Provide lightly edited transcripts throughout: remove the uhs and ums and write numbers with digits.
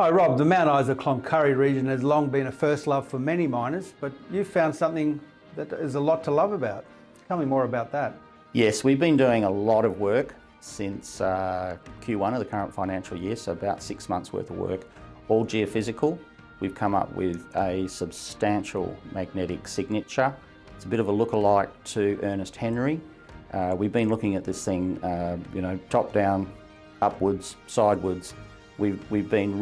Hi Rob, the Mount Isa Cloncurry region has long been a first love for many miners, but you've found something that is a lot to love about. Tell me more about that. Yes, we've been doing a lot of work since Q1 of the current financial year, so about 6 months worth of work, all geophysical. We've come up with a substantial magnetic signature. It's a bit of a lookalike to Ernest Henry. We've been looking at this thing, top down, upwards, sidewards. We've been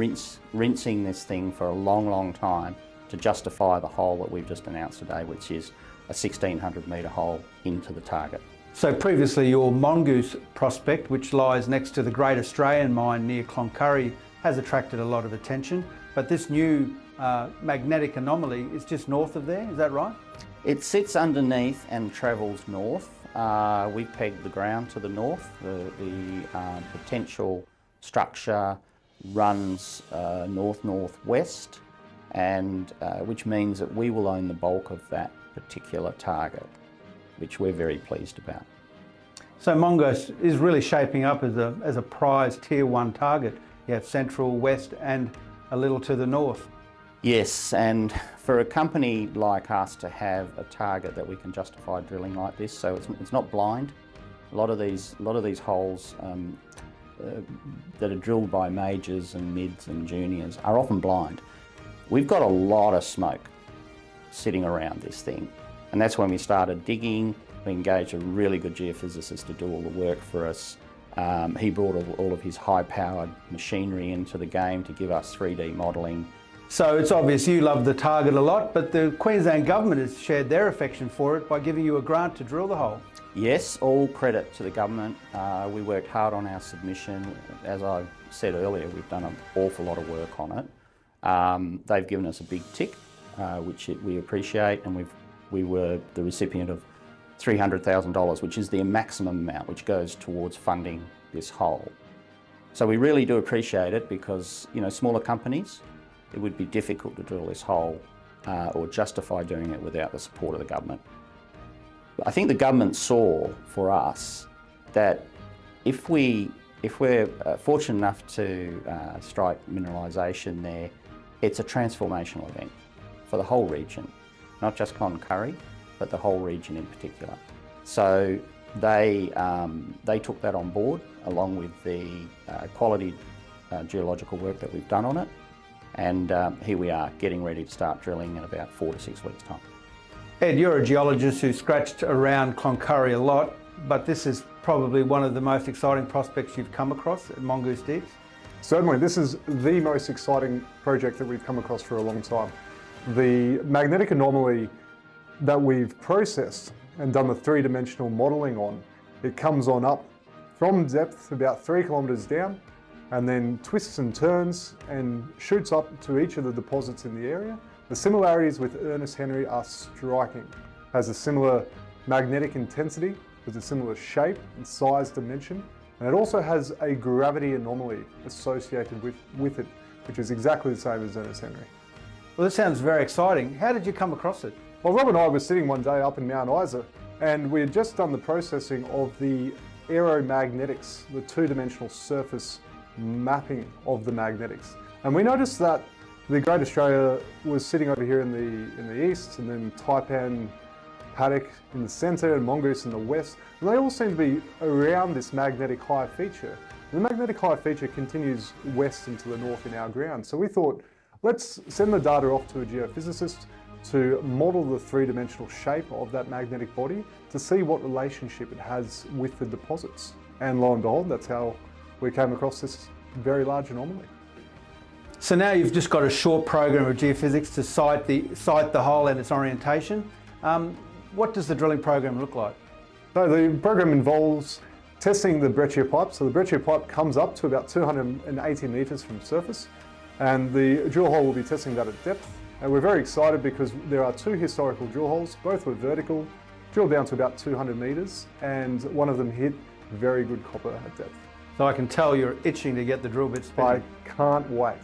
rinsing this thing for a long time to justify the hole that we've just announced today, which is a 1,600 metre hole into the target. So previously your Mongoose prospect, which lies next to the Great Australian Mine near Cloncurry, has attracted a lot of attention, but this new magnetic anomaly is just north of there, is that right? It sits underneath and travels north. We've pegged the ground to the north. The potential structure runs north-northwest, and which means that we will own the bulk of that particular target, which we're very pleased about. So Mongoose is really shaping up as a prize tier 1 target. You have central, west and a little to the north. Yes, and for a company like us to have a target that we can justify drilling like this, so it's not blind. A lot of these holes that are drilled by majors and mids and juniors are often blind. We've got a lot of smoke sitting around this thing, and that's when we started digging. We engaged a really good geophysicist to do all the work for us. He brought all of his high-powered machinery into the game to give us 3D modelling. So it's obvious you love the target a lot, but the Queensland government has shared their affection for it by giving you a grant to drill the hole. Yes, all credit to the government. We worked hard on our submission. As I said earlier, we've done an awful lot of work on it. They've given us a big tick, which we appreciate, and we were the recipient of $300,000, which is the maximum amount which goes towards funding this hole. So we really do appreciate it because, smaller companies, it would be difficult to drill this hole or justify doing it without the support of the government. I think the government saw for us that if we're fortunate enough to strike mineralisation there, it's a transformational event for the whole region, not just Cloncurry, but the whole region in particular. So they took that on board along with the quality geological work that we've done on it, and here we are getting ready to start drilling in about 4 to 6 weeks' time. Ed, you're a geologist who scratched around Cloncurry a lot, but this is probably one of the most exciting prospects you've come across at Mongoose Deeps. Certainly, this is the most exciting project that we've come across for a long time. The magnetic anomaly that we've processed and done the 3-dimensional modelling on, it comes on up from depth about 3 kilometres down, and then twists and turns and shoots up to each of the deposits in the area. The similarities with Ernest Henry are striking. It has a similar magnetic intensity, with a similar shape and size dimension, and it also has a gravity anomaly associated with it, which is exactly the same as Ernest Henry. Well, this sounds very exciting. How did you come across it? Well, Rob and I were sitting one day up in Mount Isa, and we had just done the processing of the aeromagnetics, the 2-dimensional surface mapping of the magnetics. And we noticed that the Great Australia was sitting over here in the east, and then Taipan Paddock in the centre, and Mongoose in the west. And they all seem to be around this magnetic high feature. The magnetic high feature continues west into the north in our ground. So we thought, let's send the data off to a geophysicist to model the 3-dimensional shape of that magnetic body to see what relationship it has with the deposits. And lo and behold, that's how we came across this very large anomaly. So now you've just got a short program of geophysics to site the hole and its orientation. What does the drilling program look like? So the program involves testing the breccia pipe. So the breccia pipe comes up to about 280 metres from surface, and the drill hole will be testing that at depth. And we're very excited because there are 2 historical drill holes, both were vertical, drilled down to about 200 metres, and one of them hit very good copper at depth. So I can tell you're itching to get the drill bit spinning. I can't wait.